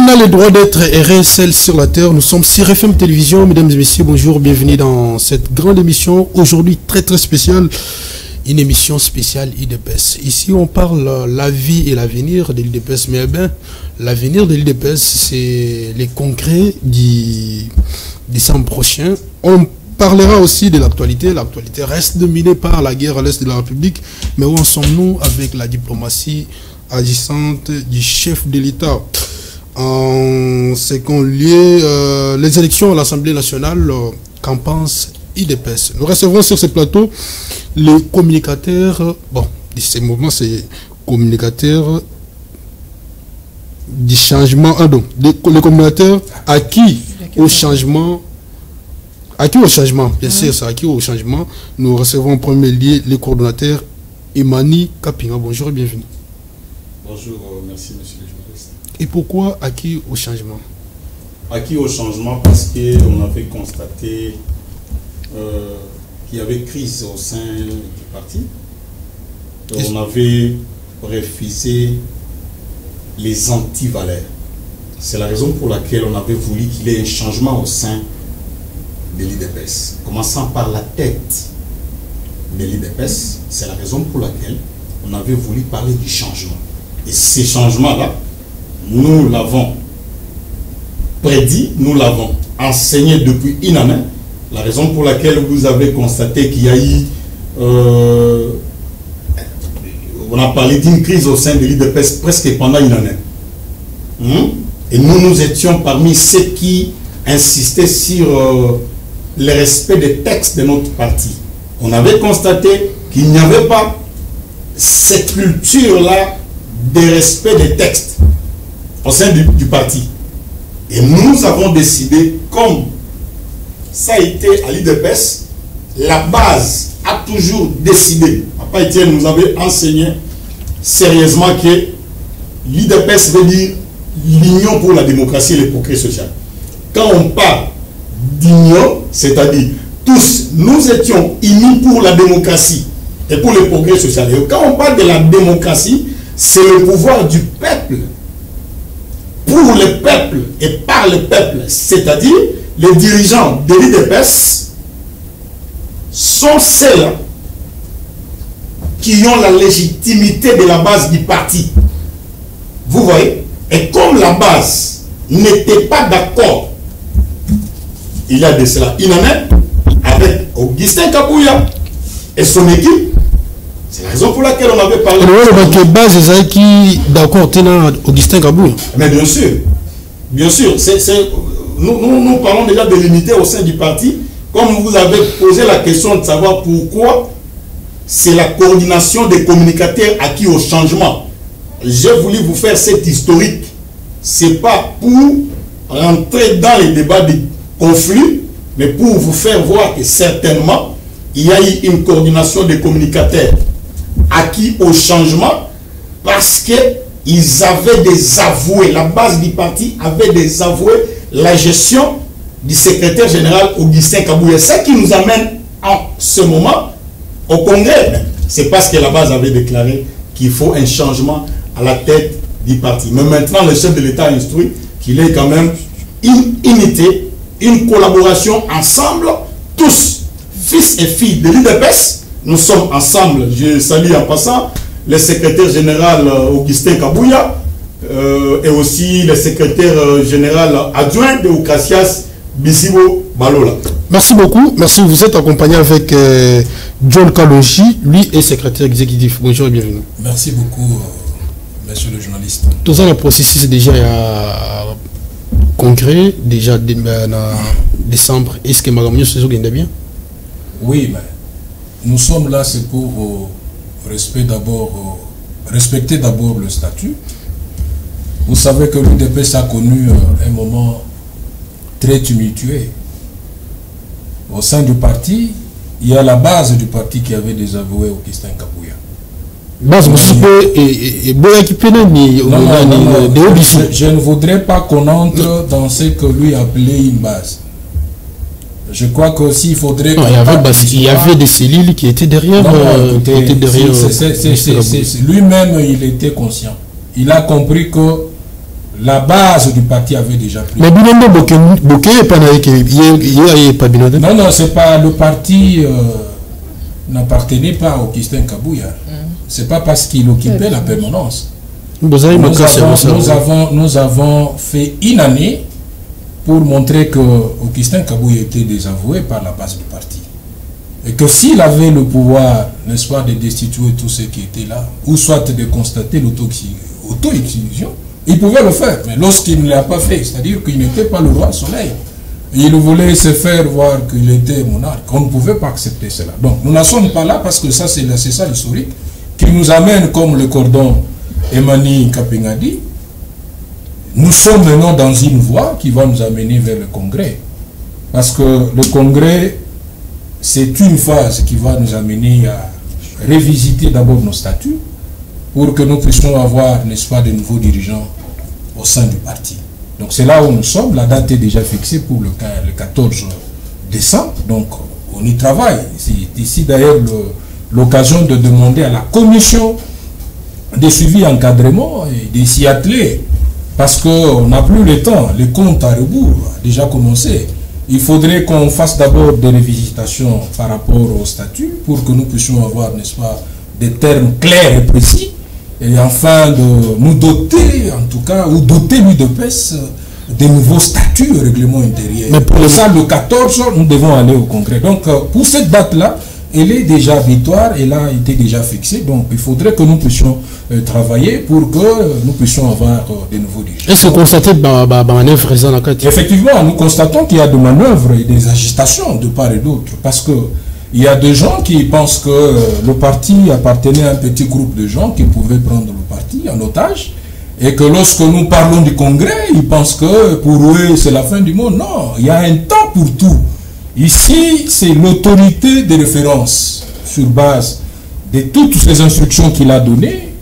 Nul n'a le droit d'être erré seul sur la terre. Nous sommes sur FM Télévision. Mesdames et messieurs, bonjour, bienvenue dans cette grande émission. Aujourd'hui, très très spéciale. Une émission spéciale IDPS. Ici, on parle la vie et l'avenir de l'IDPS. Mais bien, l'avenir de l'IDPS, c'est les congrès du décembre prochain. On parlera aussi de l'actualité. L'actualité reste dominée par la guerre à l'est de la République. Mais où en sommes-nous avec la diplomatie agissante du chef de l'État? En second lieu, les élections à l'Assemblée nationale, qu'en pense IDPS? Nous recevrons sur ce plateau les communicateurs, bon, ces mouvements, c'est communicateurs du changement, les communicateurs acquis au changement, bien sûr, c'est acquis au changement. Nous recevrons en premier lieu les coordonnateurs Imani Kapinga. Bonjour et bienvenue. Bonjour, merci monsieur le journaliste. Et pourquoi acquis au changement? Acquis au changement parce qu'on avait constaté qu'il y avait crise au sein du parti. On avait refusé les anti-valeurs. C'est la raison pour laquelle on avait voulu qu'il y ait un changement au sein de l'IDPS. Commençant par la tête de l'IDPS, c'est la raison pour laquelle on avait voulu parler du changement. Et ces changements-là, nous l'avons prédit, nous l'avons enseigné depuis une année. La raison pour laquelle vous avez constaté qu'il y a eu, on a parlé d'une crise au sein de l'IDPS presque pendant une année. Et nous étions parmi ceux qui insistaient sur le respect des textes de notre parti. On avait constaté qu'il n'y avait pas cette culture-là de respect des textes au sein du parti. Et nous avons décidé, comme ça a été à l'IDPS, la base a toujours décidé. Papa Etienne nous avait enseigné sérieusement que l'IDPS veut dire l'Union pour la démocratie et le progrès social. Quand on parle d'union, c'est-à-dire tous, nous étions unis pour la démocratie et pour le progrès social. Et quand on parle de la démocratie, c'est le pouvoir du peuple, pour le peuple et par le peuple, c'est-à-dire les dirigeants de l'IDPS sont ceux qui ont la légitimité de la base du parti. Vous voyez? Et comme la base n'était pas d'accord, il y a de cela une année, avec Augustin Kabouya et son équipe, c'est la raison pour laquelle on avait parlé. La base est qui d'accord Augustin Kabouya. Mais bien sûr, nous parlons déjà de l'unité au sein du parti. Comme vous avez posé la question de savoir pourquoi, c'est la coordination des communicateurs acquis au changement. J'ai voulu vous faire cette historique. Ce n'est pas pour rentrer dans les débats de conflit, mais pour vous faire voir que certainement, il y a eu une coordination des communicateurs acquis au changement parce qu'ils avaient des avoués. La base du parti avait des avoués. La gestion du secrétaire général Augustin Kabouya. Ce qui nous amène en ce moment au Congrès. C'est parce que la base avait déclaré qu'il faut un changement à la tête du parti. Mais maintenant, le chef de l'État a instruit qu'il y ait quand même une unité, une collaboration ensemble, tous, fils et filles de l'IDPS. Nous sommes ensemble. Je salue en passant le secrétaire général Augustin Kabouya, et aussi le secrétaire général adjoint de Ocasias Bisibo Balola. Merci beaucoup. Merci. Vous êtes accompagné avec John Kaloshi, lui est secrétaire exécutif. Bonjour et bienvenue. Merci beaucoup, monsieur le journaliste. Tout ça, le processus déjà concret, déjà en décembre. Est-ce que Magamio se gagne bien? Oui, mais nous sommes là, c'est pour respecter d'abord le statut. Vous savez que l'UDPS a connu un moment très tumultueux. Au sein du parti, il y a la base du parti qui avait désavoué Augustin Kabouya. Je ne voudrais pas qu'on entre dans ce que lui appelait une base. Je crois qu'aussi il faudrait... Non, il y avait des cellules qui étaient derrière. Lui-même, il était conscient. Il a compris que la base du parti avait déjà pris. Mais Binondo Bokeh n'est pas Binondo. Non, non, c'est pas le parti n'appartenait pas au Augustin Kabouya. C'est pas parce qu'il occupait la permanence. Nous avons fait une année pour montrer que Augustin Kabouya était désavoué par la base du parti. Et que s'il avait le pouvoir, n'est-ce pas, de destituer tous ceux qui étaient là, ou soit de constater l'auto-exclusion, il pouvait le faire. Mais lorsqu'il ne l'a pas fait, c'est-à-dire qu'il n'était pas le roi soleil, il voulait se faire voir qu'il était monarque, on ne pouvait pas accepter cela. Donc nous n'en sommes pas là parce que ça c'est ça l'historique qui nous amène comme le cordon Emani Kapengadi. Nous sommes maintenant dans une voie qui va nous amener vers le Congrès. Parce que le Congrès, c'est une phase qui va nous amener à revisiter d'abord nos statuts pour que nous puissions avoir, n'est-ce pas, de nouveaux dirigeants au sein du parti. Donc c'est là où nous sommes. La date est déjà fixée pour le 14 décembre. Donc on y travaille. C'est ici d'ailleurs l'occasion de demander à la commission de suivi et encadrement et de s'y atteler. Parce qu'on n'a plus le temps. Le compte à rebours a déjà commencé. Il faudrait qu'on fasse d'abord des revisitations par rapport au statut pour que nous puissions avoir, n'est-ce pas, des termes clairs et précis. Et enfin de nous doter, en tout cas, ou doter l'UDPS des nouveaux statuts au règlement intérieur. Mais pour ça, le 14, nous devons aller au Congrès. Donc, pour cette date-là, elle est déjà victoire, elle a été déjà fixée. Donc, il faudrait que nous puissions travailler pour que nous puissions avoir des nouveaux dirigeants. Est-ce que vous constatez des manœuvres dans la carte? Effectivement, nous constatons qu'il y a des manœuvres et des agitations de part et d'autre. Parce que il y a des gens qui pensent que le parti appartenait à un petit groupe de gens qui pouvaient prendre le parti en otage. Et que lorsque nous parlons du Congrès, ils pensent que pour eux, c'est la fin du monde. Non, il y a un temps pour tout. Ici, c'est l'autorité de référence sur base de toutes ces instructions qu'il a données,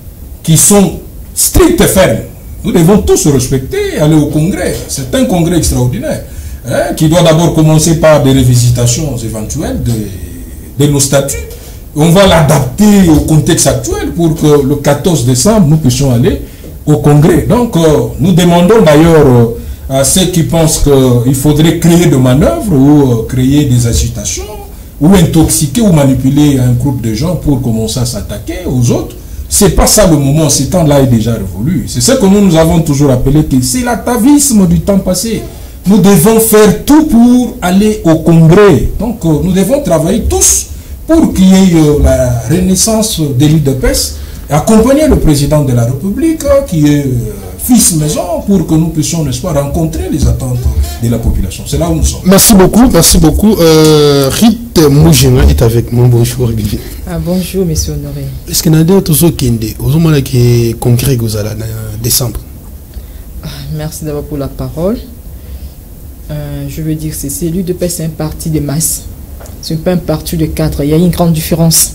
qui sont strictes et fermes. Nous devons tous respecter, aller au Congrès. C'est un Congrès extraordinaire, hein, qui doit d'abord commencer par des revisitations éventuelles de nos statuts. On va l'adapter au contexte actuel pour que le 14 décembre, nous puissions aller au Congrès. Donc, nous demandons d'ailleurs à ceux qui pensent qu'il faudrait créer des manœuvres ou créer des agitations ou intoxiquer ou manipuler un groupe de gens pour commencer à s'attaquer aux autres. C'est pas ça le moment, ce temps-là est déjà révolu. C'est ce que nous avons toujours appelé que c'est l'atavisme du temps passé. Nous devons faire tout pour aller au Congrès. Donc nous devons travailler tous pour qu'il y ait la renaissance de l'UDPS, accompagner le président de la République qui est fils maison pour que nous puissions, n'est-ce pas, rencontrer les attentes de la population. C'est là où nous sommes. Merci beaucoup, merci beaucoup. Rite Moujema est avec moi. Bonjour. Ah, bonjour, monsieur Honoré. Est-ce que nous avons tous qui ont congrès en décembre? Merci d'abord pour la parole. Je veux dire ceci, l'UDPS c'est un parti de masse. Ce n'est pas un parti de cadre. Il y a une grande différence.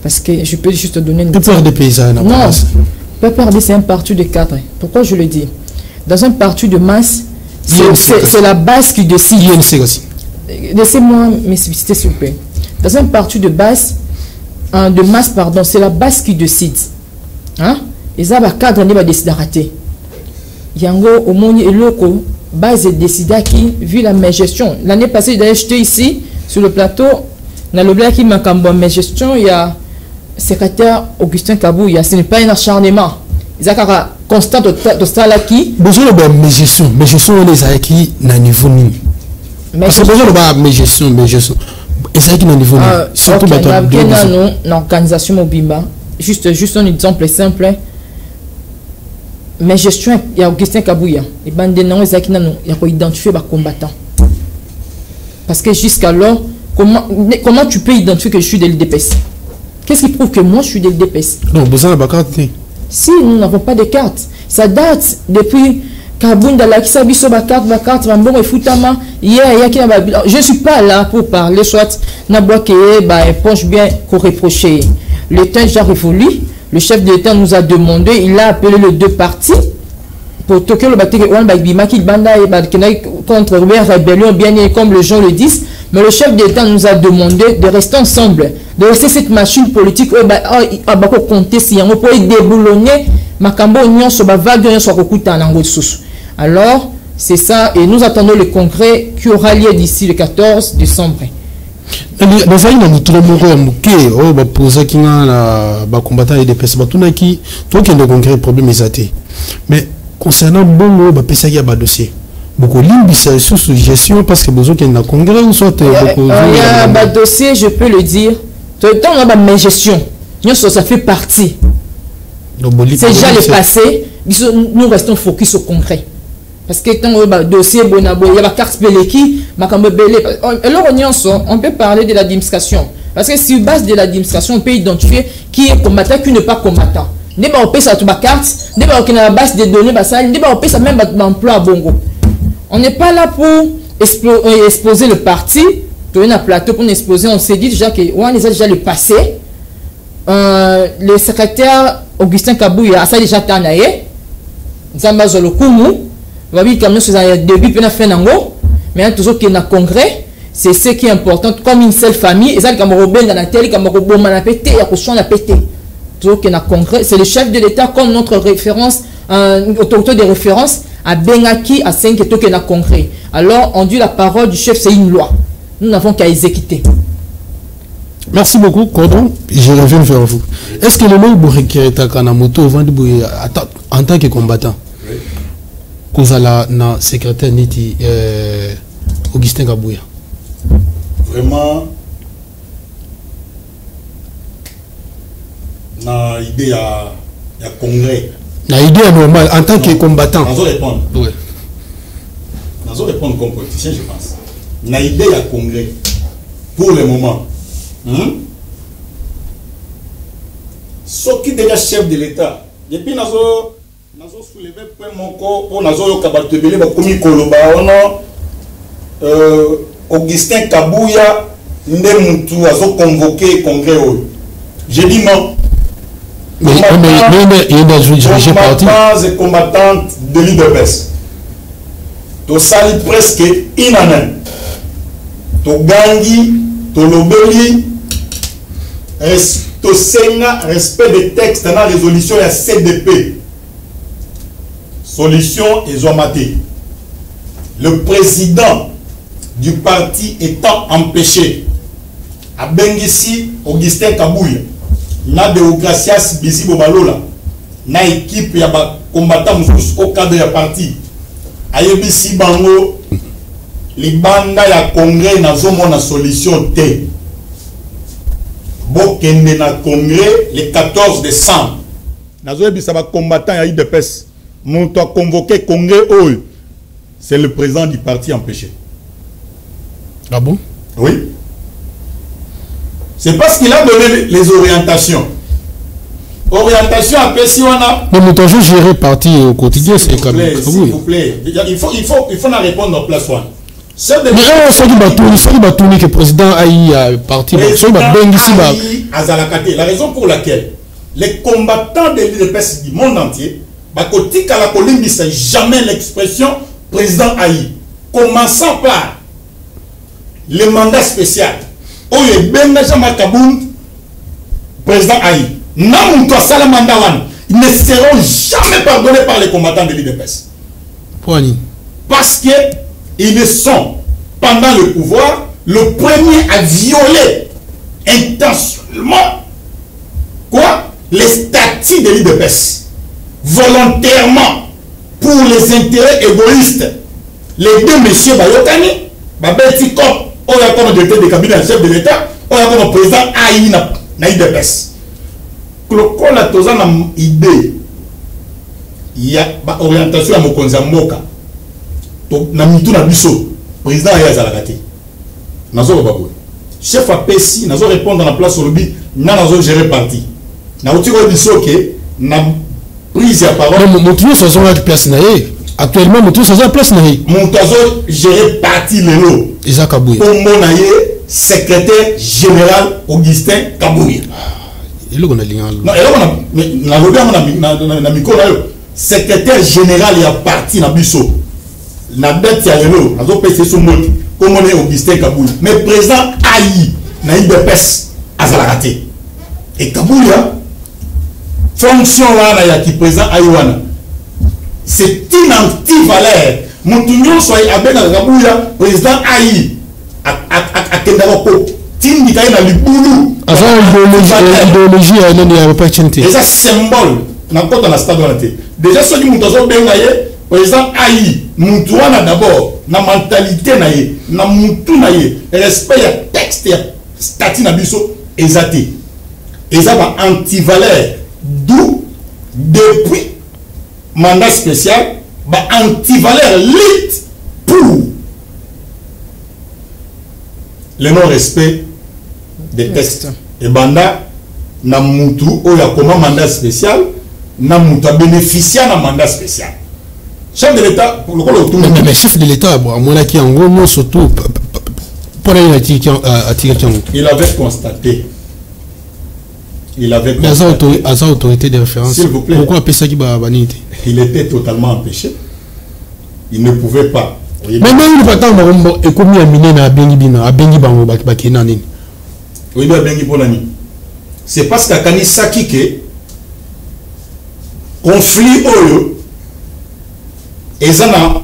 Parce que je peux juste te donner une... Peur des paysans. Non. PPRD, c'est un parti de cadre. Pourquoi je le dis? Dans un parti de masse, c'est la base qui décide. Laissez-moi m'expliquer, s'il vous plaît. Dans un parti de masse, pardon, c'est la base qui décide. Hein? Et ça va cadre ne va décider d'arrêter. Yango, au monde et loco, base et décida qui, vu la même gestion. L'année passée, j'ai acheté ici, sur le plateau, dans le bloc qui m'a cambié ma gestion, il y a secrétaire Augustin Kabouya, ce n'est pas un acharnement. Ils ont constant de ça là qui. Besoin de mes gestions on les a qui n'a niveau ni. Parce que besoin de mes gestions. Ils ont qui n'a niveau ni. Surtout dans l'organisation Mobimba. Juste un exemple simple. Mes gestions, il y a Augustin Kabouya. Et ben des noms, ils ont qui n'a il y a identifier les combattants. Parce que jusqu'alors, comment tu peux identifier que je suis de l'UDPS? Qu'est-ce qui prouve que moi je suis de l'UDPS? Non, besoin de la carte. Si nous n'avons pas de carte, ça date depuis Kabounda la qui s'habille sur ma carte, et Foutama. Je ne suis pas là pour parler, soit n'a bloqué, éponge bien qu'on reprocher. Le temps déjà révolu, le chef de l'État nous a demandé, il a appelé les deux partis pour toquer le bâtiment qui banda contre la rébellion, bien comme les gens le disent. Mais le chef d'État nous a demandé de rester ensemble, de rester cette machine politique, compter si on peut déboulonner makambo nyonso ba vague nyonso kokuta nango susu. Alors c'est ça, et nous attendons le congrès qui aura lieu d'ici le 14 décembre. Dans un an, tout le monde va poser qui va combattre les DPS. Qui toi qui a le congrès problème est. Mais concernant Bongo, va penser qu'il y a un dossier. Beaucoup de sous gestion parce que besoin qu'il y ait un congrès ou soit. Il y a un dossier, je peux le dire. Tout le temps on a une gestion. Ça fait partie. C'est déjà le passé. Nous restons focus au congrès. Parce que tant que dossier il y a la carte Beleki, alors on peut parler de l'administration. Parce que sur base de l'administration, on peut identifier qui est combattant, qui n'est pas combattant. Ne pas opérer ça toute la carte, ne pas opérer la base de données, ne pas opérer ça même d'emploi à Bongo. On n'est pas là pour exposer le parti, donner un plateau pour exposer. On s'est dit déjà que on a déjà le passé. Le secrétaire Augustin Kabouya a ça déjà tanaye. Zamba Zolokumu. Oui, comme nous faisons début puis on a fait nango, mais toujours qu'il y a un congrès, c'est ce qui est important comme une seule famille. Et ça comme Robin dans la télé, comme Robin dans la pété, il y a question la pété. Toujours qu'il y a un congrès, c'est le chef de l'État comme notre référence, autorité de référence à Bengaki à 5 et tout qu'il y a un congrès. Alors on dit la parole du chef, c'est une loi. Nous n'avons qu'à exécuter. Merci beaucoup, Cordon. Je reviens vers vous. Est-ce que le mot Bourriquet est à moto en tant que combattant? Kozala na secrétaire Niti Augustin Kabouya. Vraiment, na idée à congrès. Na idée normale en tant que combattant. Nazo répondre. Oui. Nazo répondre comme politicien, je pense. Na idée à congrès. Pour le moment. Ce qui est déjà chef de l'État. Depuis nazo soulever point mon corps pour nazo yokabatebele ba komi koloba ono Augustin Kabouya nde mutu azo convoquer congrès oyo. J'ai dit non. Mais il est dirigé parti. Les combattantes de l'IDPS. To sali presque une année. To gangi, to lobeli, to senga respect des textes dans la résolution et la CDP. Solution Ezomate. Le président du parti étant empêché, à Bengisi, Augustin Kabouya, na Deogracias Bisi Bobalola, na équipe ya ba combattant au cadre ya parti, ayebisi bango, les banda ya congrès na zomo na solution T. Bokende na congrès le 14 décembre. Na zoyebisa ba combattant ya IDPS. Mon a convoqué congrès OU. C'est le président du parti empêché. Ah bon? Oui. C'est parce qu'il a donné les orientations. Orientation à Pessiwana. Mais nous avons géré parti au quotidien, c'est comme ça. S'il vous plaît. Il faut la répondre en place one. Mais ça dit que le président a parti. La raison pour laquelle les combattants de l'IDPS du monde entier Bakotika la Colombie, c'est jamais l'expression président Aïe. Commençant par le mandat spécial. Oye Benjamin Makaboun, président Aïe. Non, ils ne seront jamais pardonnés par les combattants de l'IDPS. Parce qu'ils sont, pendant le pouvoir, le premier à violer intentionnellement les statuts de l'IDPS. Volontairement pour les intérêts égoïstes. Les deux messieurs Bayokani, Babeti Kop, on a comme directeur de cabinet chef de l'État, on a comme président Aïe na IDPS. Quand on a tous une idée, il y a une orientation à Mokonza Moka. Na mitu na biso, président Aïe Zalakati. Nazo Babou. Chef a Pessi, nazo répondre dans la place au lobby, nazo gérer parti. Na otiko biso ke na prise à parole. Mon tour ça la place naé. Actuellement mon tour ça la place naé. Mon tour gérer parti lelo. Isaac Kabouya. Pour mon naé secrétaire général Augustin Kabouya. Il est lié. Non, et là on a micro secrétaire général il y a parti na biso. Na date ya lelo, nazo pèse sur mot comme on est Augustin Kabouya. Mais président Aïe na IDPS azalakate. Et Kabouya fonction là qui présent Aïwana. C'est une anti-valeur. Moutounion soit avec un président Aïe à Kendako. Tindi na libulu. Idéologie il n'y a pas de et ça symbole n'importe dans la stade déjà ceux qui m'ont bengaye président Aïe Moutouana d'abord na mentalité naïe na moutou naïe respect ya texte ya statut na biso ezati et ça va anti-valeur d'où depuis mandat spécial va anti-valeur lit pour le non-respect des textes et banda na moutou ou ya comment mandat spécial na moutou bénéficier d'un mandat spécial. Chef de l'État, pour le coup, mais chef de l'État, à mon avis, en gros, surtout, il avait constaté. Il avait constaté. Mais à autorité de référence, s'il vous plaît. Pourquoi appeler ça qui va baniter? Il était totalement empêché. Il ne pouvait pas. Mais même il ne peut pas commis à miner à Bengi Bango Bakinani. Oui, à Bengi Bonani. C'est parce qu'à Kanisaki que conflit oyo et ça na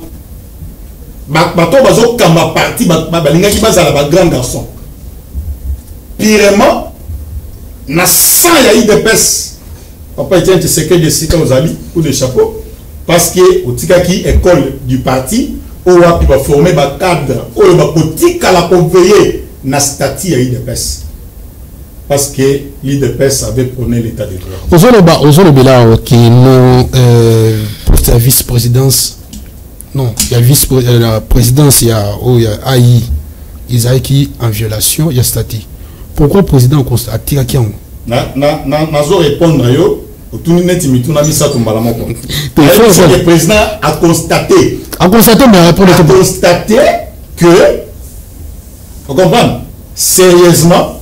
bato bazo kamba parti balingaki bazala ba grand garçon pirement na 100 ya IDPS papa était un secret de cité aux amis ou de chapeau parce que au tikaki école du parti ou wapi ba former ba cadre ou ba kotika la veiller na statut ya IDPS parce que l'IDPS avait prôné l'état de droit. Aux qui non pour la vice-présidence. Non, il y a la présidence, il y a AI, Isaïki en violation, il y a statut. Pourquoi le président a tiré qui en Nazo répondre à yo, le président a constaté. Que, vous comprenez, sérieusement,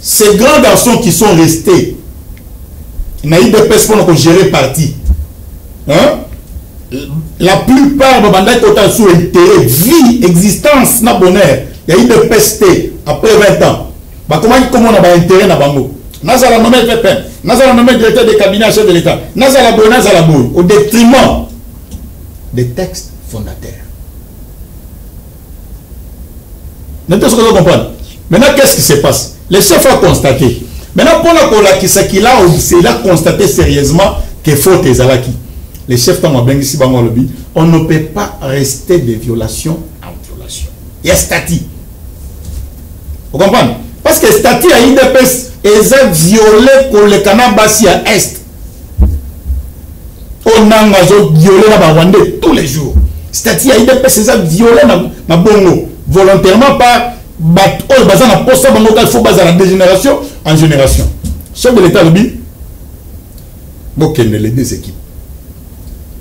ces grands garçons qui sont restés, n'aïe de personnes pour gérer parti. Hein? La plupart de bandits total sous intérêt, vie, existence, na bonheur, il y a eu de pesté après 20 ans. Bah comment on a intérêt na bango? Nazala nommé VPN, Nazala nommé directeur de cabinet chef de l'État, Nazala boy, au détriment des textes fondateurs. Maintenant, ce que vous comprenez. Maintenant, qu'est-ce qui se passe? Les chefs ont constaté. Maintenant, pour la cola qui s'est là, il a constaté sérieusement que faute est Zalaki. Les chefs on ne peut pas rester de violation en violation. Il y a statut. Vous comprenez? Parce que statut à IDPS est violé pour le Kanabasi à Est. On a violé la Rwanda tous les jours. Statut à IDPS est violé na bongo volontairement par il faut baser la dégénération en génération. Chef de l'État lobby, les deux équipes.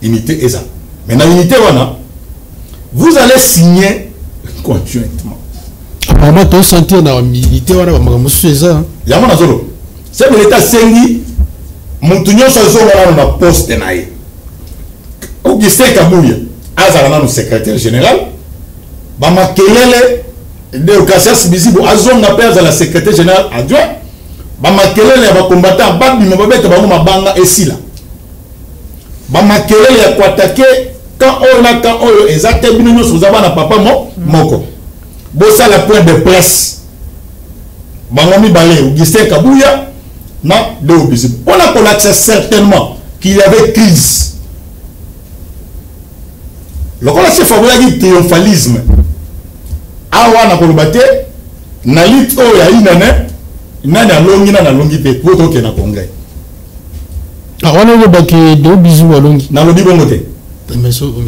Unité et ça. Mais dans l'unité, vous allez signer conjointement. Apparemment, tu as senti dans l'unité, il y a mon azolo. Chef de l'État, c'est Moutunion Sazo, a poste naïe. Augustin Kabouya, Azarana, le secrétaire général, Bamakelele, de Cassias Bizibu, Azon appelle à la secrétaire générale adjoint, Bamakelele, les combattants, Babi, Mababette, Bamabanga et Sila. Bamakelele, les attaquer quand on a quand on est exactement sur Zabana Papa Moko. Bossa la pointe de presse. Bangomi Balé, Augustin Kabouya, non, de Bizibu. On a collapsé certainement qu'il y avait crise. Le collapse favorable triomphalisme. Awa na kolobate na lit o ya inane nani alongi na longi pe poto ke na congrès. Awana yo baki do bizu alongi. Na lobi bongo te.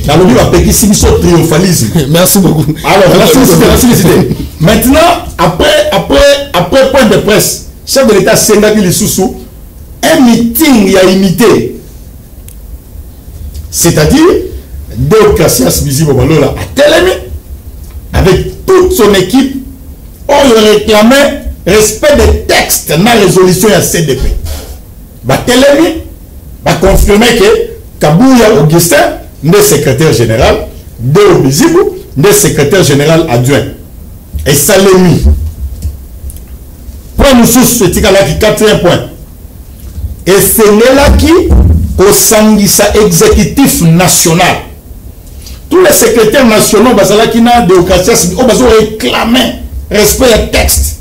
Na lobi ba peki sibiso triomphalisme. Merci beaucoup. Alors la société. Maintenant après point de presse, chef de l'État Sengaki Lisusu un meeting ya imité. C'est-à-dire de Cassias Bizibo Balola à Télémi avec toute son équipe, on réclamait respect des textes dans la résolution à CDP. Télémi va confirmer que Kabouya Augustin, le secrétaire général, de Obizibou, le secrétaire général adjoint. Et Salemi. Point nous sous ce tika là qui 4e point. Et c'est là qui au sangisa exécutif national. Tous les secrétaires nationaux qui n'a démocratie ont réclamé respect des textes.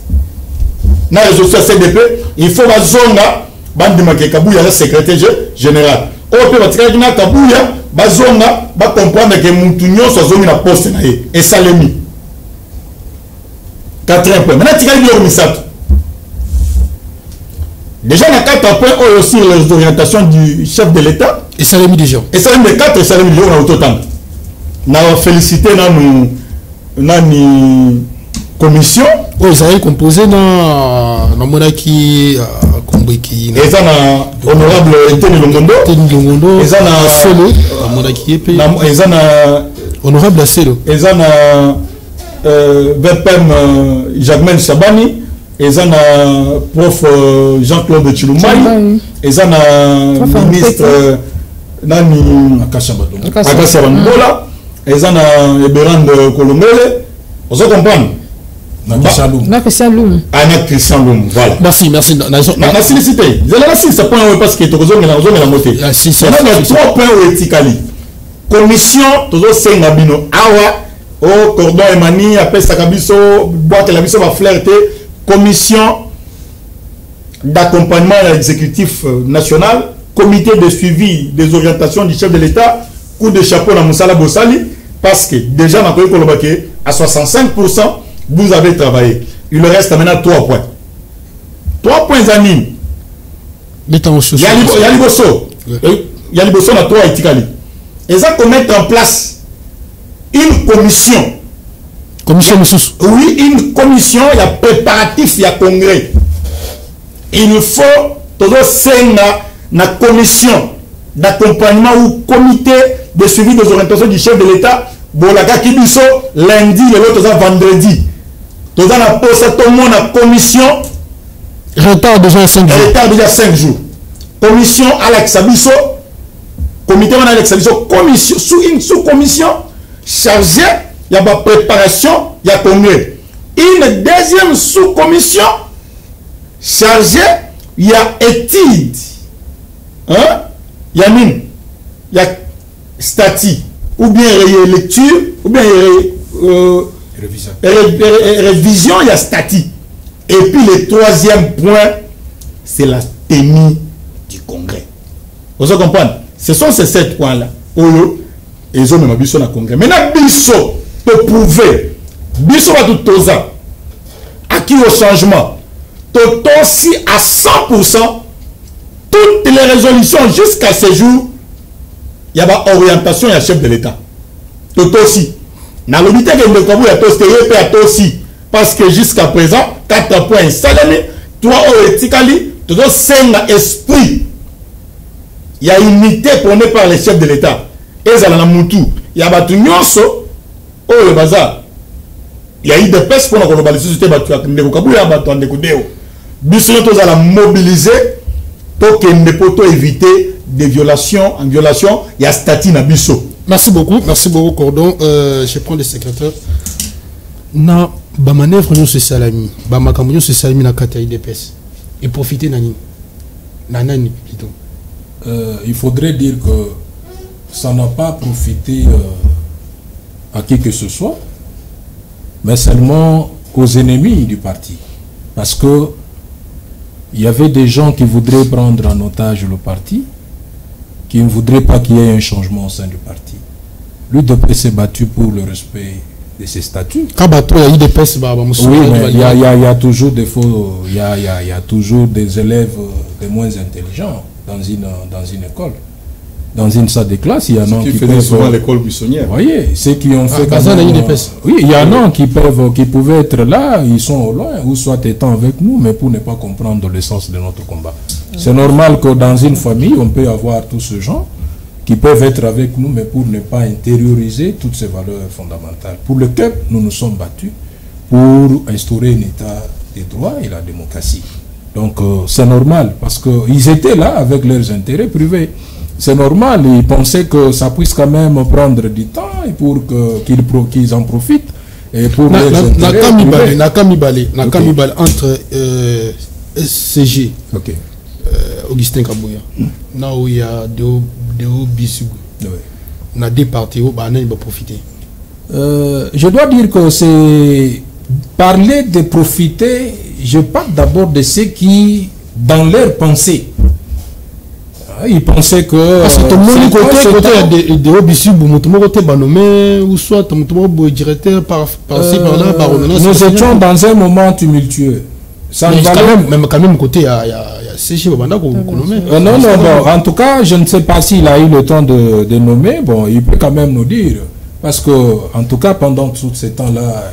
Dans les autres CDP, il faut bazonga bande de Kabouya le secrétaire général. Au peut battre qui n'a Kabouya bazonga ba comprendre que Moutounio soit zone na poste na et ça l'est mis. 4 points. Maintenant tu as dit au déjà, dans 4 points, on a aussi les orientations du chef de l'État. Et ça l'a mis déjà. Et ça l'a mis 4 et ça l'a mis déjà, on a autant. On a félicité la commission. Oui, ils avaient composé dans la monarchie. Et ça, honorable Teni Longondo. Et ça, la monarchie. Et ça, honorable Asselo. Et ça, VPM Jacquemin Chabani. Et ça, prof Jean-Claude Chiloumaï. Et ça, ministre Akasha Bandola. Et ça, Eberand Kolomele. Vous comprenez? Christian Loum. Voilà. Merci. La félicité. Vous allez la c'est point parce que tu as la montée. On a 3 points au éticali. Commission, toujours 5 nabino. Awa, au cordon Emani, après Sakabiso, boîte la biso va flirter. Commission d'accompagnement à l'exécutif national, comité de suivi des orientations du chef de l'État, coup de chapeau à Moussala Bossali, parce que déjà dans le Kolobake, à 65%, vous avez travaillé. Il reste maintenant 3 points. 3 points anime. Yaliboso. Yaliboso na 3 etikali. Et ça qu'on mette en place une commission. Commission Moussous. Oui, une commission, il y a préparatif, il y a congrès. Il faut toujours la commission d'accompagnement ou comité de suivi des orientations du chef de l'État. Bolaka Kibiso, lundi, et l'autre vendredi. Tout dans la poste, tout le monde a commission. Retard déjà 5 jours. Retard déjà 5 jours. Commission Alex Abisso. Comité Alex Abisso. Commission, sous-commission chargée. Il y a la préparation, il y a congrès. Une deuxième sous-commission chargée, il y a étude. Hein? Il y a mine. Il y a statut. Ou bien lecture, ou bien révision, il y a statut. Et puis le 3e point, c'est la tenue du congrès. Vous comprenez? Ce sont ces 7 points-là. Et ils ont même abusé dans le congrès. Maintenant, Bisso peut prouver, Bisso va tout ça, acquis au changement, tout aussi à 100%, toutes les résolutions jusqu'à ce jour, il y a une orientation, il y a un chef de l'État. Tout aussi. Dans le but il y a aussi. Parce que jusqu'à présent, 4 points salami, 3 éthiquement, tout aussi esprit. Il y a unité prônée par les chefs de l'État. Et ça, il y a battu Nyonso, le bazar. Il y a eu des personnes pour la globalisation, c'était battu à Ndekoukabu, il y a battu à Ndekudeo. Bissonne, tous à la mobiliser pour que ne peut éviter des violations. En violation, il y a statut à Bisso. Merci beaucoup, Cordon. Je prends le secrétaire. Na ba manœuvre nous c'est salami, ba makambo c'est salami na kata IDPS. Et profiter nani. Nanani plutôt. Il faudrait dire que ça n'a pas profité à qui que ce soit, mais seulement aux ennemis du parti. Parce que il y avait des gens qui voudraient prendre en otage le parti, qui ne voudraient pas qu'il y ait un changement au sein du parti. L'UDP s'est battu pour le respect de ses statuts. Oui, mais il y a toujours des faux, il y a toujours des élèves des moins intelligents dans une école. Dans une salle de classe, il y en a qui faisaient souvent l'école buissonnière. Vous voyez, ceux qui ont fait... Oui, il y en a qui pouvaient être là, ils sont au loin, ou soit étant avec nous, mais pour ne pas comprendre le sens de notre combat. C'est normal que dans une famille, on peut avoir tous ces gens qui peuvent être avec nous, mais pour ne pas intérioriser toutes ces valeurs fondamentales, pour lesquelles nous nous sommes battus pour instaurer un état de droit et la démocratie. Donc c'est normal, parce qu'ils étaient là avec leurs intérêts privés. C'est normal, ils pensaient que ça puisse quand même prendre du temps et pour qu'ils en profitent. Et pour Nakamibale entre SCG, Augustin Kabouya. Là où il y a deux Bissou. On a des partis où il va profiter. Je dois dire que c'est parler de profiter, je parle d'abord de ceux qui, dans leur pensée, ils pensaient que... Parce que tout le monde côté des hauts Bissou, tout le monde est nommé, ou soit tout le monde est directeur par-ci, par-là, par nous étions dans un moment tumultueux. Quand même, côté, il y a Séché Babanda qu'on nomme. Non, bon, en tout cas, je ne sais pas s'il a eu le temps de nommer. Bon, il peut quand même nous dire. Parce que, en tout cas, pendant tout ce temps-là,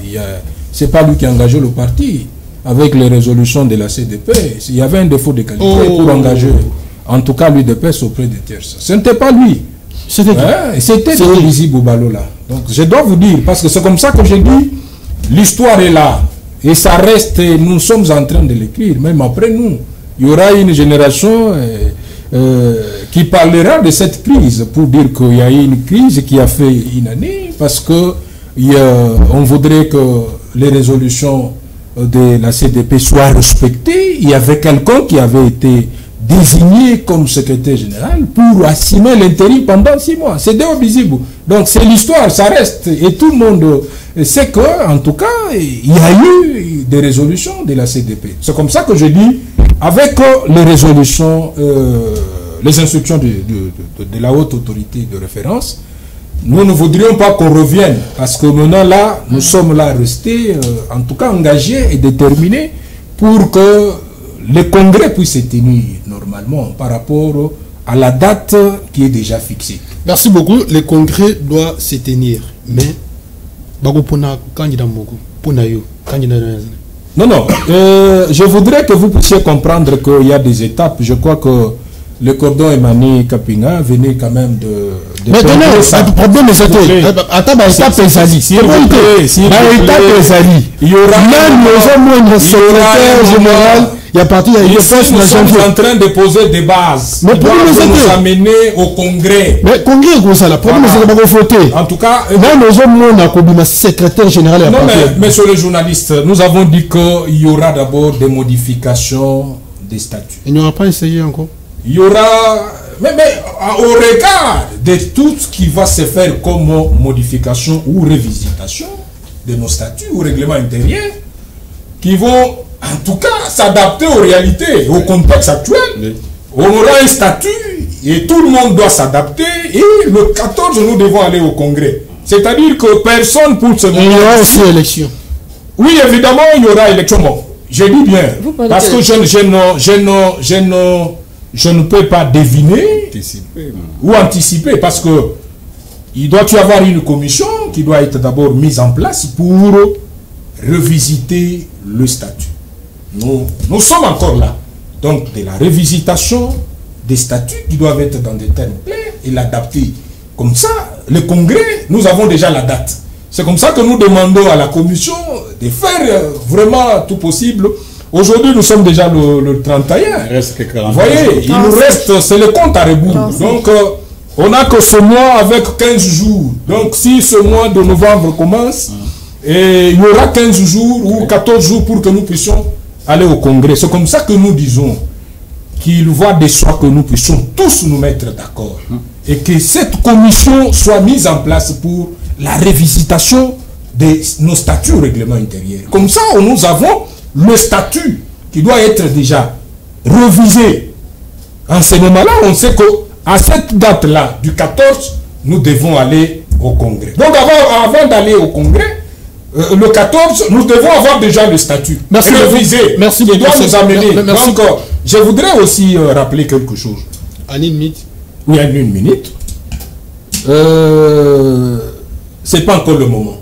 c'est pas lui qui a engagé le parti. Avec les résolutions de la CDP, il y avait un défaut de qualité pour engager, en tout cas, l'UDPS auprès des tiers. Ce n'était pas lui. C'était Lizzy Boubalola. Donc, je dois vous dire, parce que c'est comme ça que je dis, l'histoire est là. Et ça reste, nous sommes en train de l'écrire, même après nous. Il y aura une génération qui parlera de cette crise pour dire qu'il y a eu une crise qui a fait une année, parce que on voudrait que les résolutions de la CDP soient respectées. Il y avait quelqu'un qui avait été désigné comme secrétaire général pour assumer l'intérim pendant 6 mois. C'est Deo Bizibou. Donc c'est l'histoire, ça reste. Et tout le monde sait qu'en tout cas, il y a eu des résolutions de la CDP. C'est comme ça que je dis, avec les résolutions, les instructions de la haute autorité de référence, nous ne voudrions pas qu'on revienne. Parce que maintenant là, nous sommes là restés, en tout cas engagés et déterminés pour que le congrès puisse se tenir normalement par rapport à la date qui est déjà fixée. Merci beaucoup. Le congrès doit se tenir. Mais, non, je voudrais que vous puissiez comprendre qu'il y a des étapes. Je crois que le cordon Emmanuel Kapinga venait quand même de mais non, le problème est c'était. Attends, étape Ezali. Il y aura même le secrétaire général. Il y a parti, nous sommes en train de poser des bases. Mais pour nous amener au congrès. Mais congrès, comme ça, le problème c'est qu'on va voter. En tout cas, même les hommes, on a secrétaire général. Non, mais sur les journalistes, nous avons dit qu'il y aura d'abord des modifications des statuts. Il n'y aura pas essayé encore. Il y aura, mais au regard de tout ce qui va se faire comme modification ou révisitation de nos statuts ou règlements intérieurs, qui vont en tout cas s'adapter aux réalités, au contexte actuel. Oui. On aura un statut et tout le monde doit s'adapter. Et le 14, nous devons aller au congrès. C'est-à-dire que personne pour se... Il y aura aussi élection. Oui, évidemment, il y aura élection. Bon, je dis bien. Parce que je ne peux pas deviner ou anticiper. Parce que il doit y avoir une commission qui doit être d'abord mise en place pour revisiter le statut. Nous sommes encore là. Donc, de la révisitation des statuts qui doivent être dans des termes clairs et l'adapter. Comme ça, le congrès, nous avons déjà la date. C'est comme ça que nous demandons à la commission de faire vraiment tout possible. Aujourd'hui, nous sommes déjà le 31. Vous voyez, il nous reste, c'est le compte à rebours. Donc, on n'a que ce mois avec 15 jours. Donc, si ce mois de novembre commence, et il y aura 15 jours ou 14 jours pour que nous puissions aller au congrès. C'est comme ça que nous disons qu'il va de soi que nous puissions tous nous mettre d'accord. Et que cette commission soit mise en place pour la révisitation de nos statuts au règlement intérieur. Comme ça, nous avons le statut qui doit être déjà révisé. En ce moment-là, on sait qu'à cette date-là, du 14, nous devons aller au congrès. Donc avant d'aller au congrès, le 14, nous devons avoir déjà le statut révisé. Merci qui doit nous amener. Donc, je voudrais aussi rappeler quelque chose. En une minute. Oui, en une minute. C'est pas encore le moment.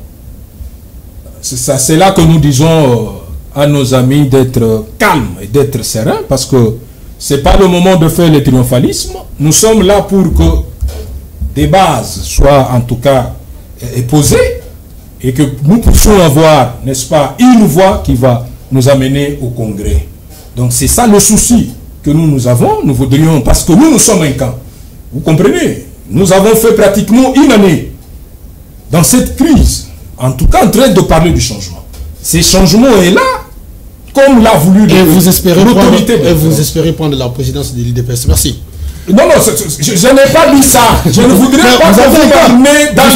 C'est là que nous disons à nos amis d'être calmes et d'être sereins, parce que c'est pas le moment de faire le triomphalisme. Nous sommes là pour que des bases soient en tout cas posées et que nous puissions avoir, n'est-ce pas, une voie qui va nous amener au congrès. Donc c'est ça le souci que nous avons. Nous voudrions, parce que nous sommes un camp. Vous comprenez? Nous avons fait pratiquement une année dans cette crise, en tout cas en train de parler du changement. Ce changement est là, comme l'a voulu l'autorité. Et vous espérez prendre la présidence de l'IDPS. Merci. Non, je n'ai pas dit ça. Je ne voudrais pas que vous m'amenez dans le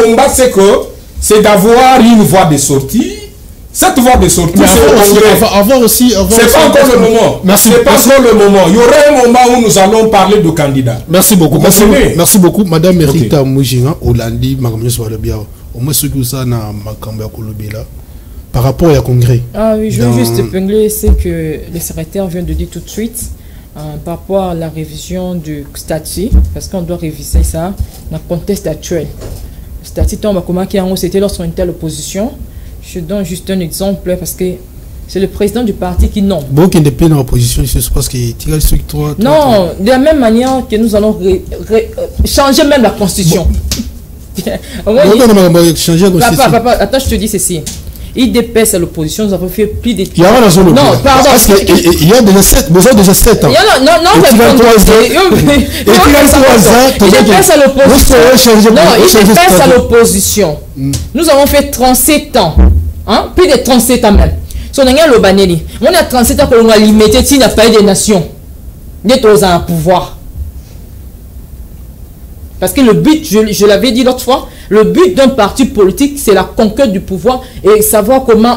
combat, c'est d'avoir une voie de sortie. Cette voie de sortie, c'est pas encore le moment. C'est pas encore le moment. Il y aura un moment où nous allons parler de candidats. Merci beaucoup. Merci beaucoup, Madame Merita Moujinga, Olandi, au moins ce que ça n'a pas par rapport au congrès. Ah oui, je veux juste épingler, c'est que le secrétaire vient de dire tout de suite par rapport à la révision du statut, parce qu'on doit réviser ça dans le contexte actuel. Le statut tombe comment c'était lorsqu'on était à l'opposition. Je donne juste un exemple parce que c'est le président du parti qui nomme. Bon, qui n'est pas dans l'opposition, je pense qu'il tire sur toi. Non, de la même manière que nous allons changer même la constitution. Papa, attends, je te dis ceci. IDPS à l'opposition, nous avons fait plus de... Il y a un zone. Non, pardon. Parce qu'il y a déjà 7, vous avez déjà 7 ans. IDPS à l'opposition. Non, IDPS à l'opposition. Nous avons fait 37 ans. Hein? Plus de 37 ans même. On a 37 ans pour nous limiter s'il n'y a pas eu de nations. D'être aux pouvoir. Parce que le but, je l'avais dit l'autre fois, le but d'un parti politique, c'est la conquête du pouvoir et savoir comment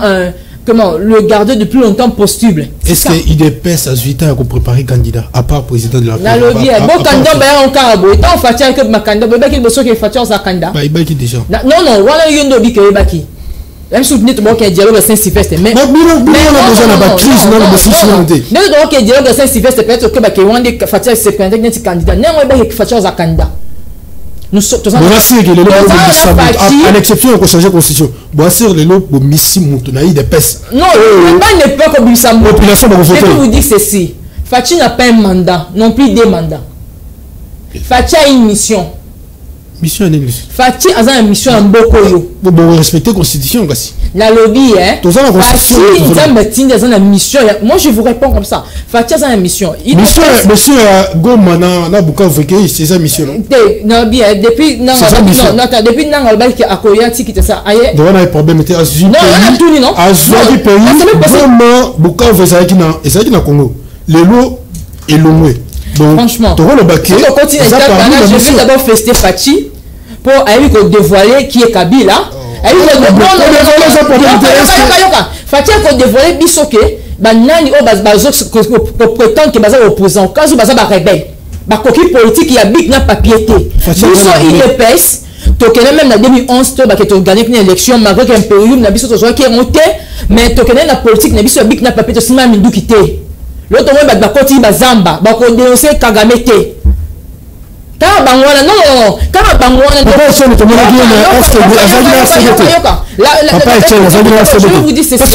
le garder le plus longtemps possible. Est-ce que IDPS a 8 ans pour préparer candidat, à part président de la République? Bon candidat, on carabo. Et tant fait que ma candidat, il y a qui fait ça candidat. Il y a qui déjà. Non, voilà, il y a qui est qui. Même si vous dites qu'il y a un dialogue de Saint-Sylvestre, mais... on a besoin de crise dans le décision. Nous avons un dialogue de Saint-Sylvestre, peut-être que on a des candidats. Non, on a des candidats. Nous sommes tous en exception de changer la constitution. Les lots pour Missi Moutonaï des PES. Non, pas une époque comme ça. Je peux vous dire ceci. Fachi n'a pas un mandat, non plus des mandats. Fachi a une mission. Mission en English. Fachi a une mission en Bokoyo. Vous respectez la constitution aussi. La lobby, hein. Fachi a une mission. Moi, je vous réponds comme ça. Fachi a une mission. Monsieur Goma na Bukavu, c'est sa mission. Non, bien, depuis Nangalba qui a Koyati qui était ça. Il y a un problème. Non, on a tout dit, non. À Zouadi pays, Goma, Bukavu, c'est qui na Congo. Le lot est loin. Franchement, je vais d'abord fester Fachi pour aller dévoiler qui est Kabila. Fachi a dévoilé Bisoke, Banani prétend que Baza opposant, quand Baza rebelle, Bakoki politique, il y a big na papier. Biso IDPS, Tokene même en 2011, tu as gagné une élection, malgré qu'un période, Nabiso qui est monté, mais Tokene la politique, Nabiso big na papier, tu as Mindou quitté. L'autre mois, il va Zamba, il va dénoncer Kagame. Je vous dis c'est ça.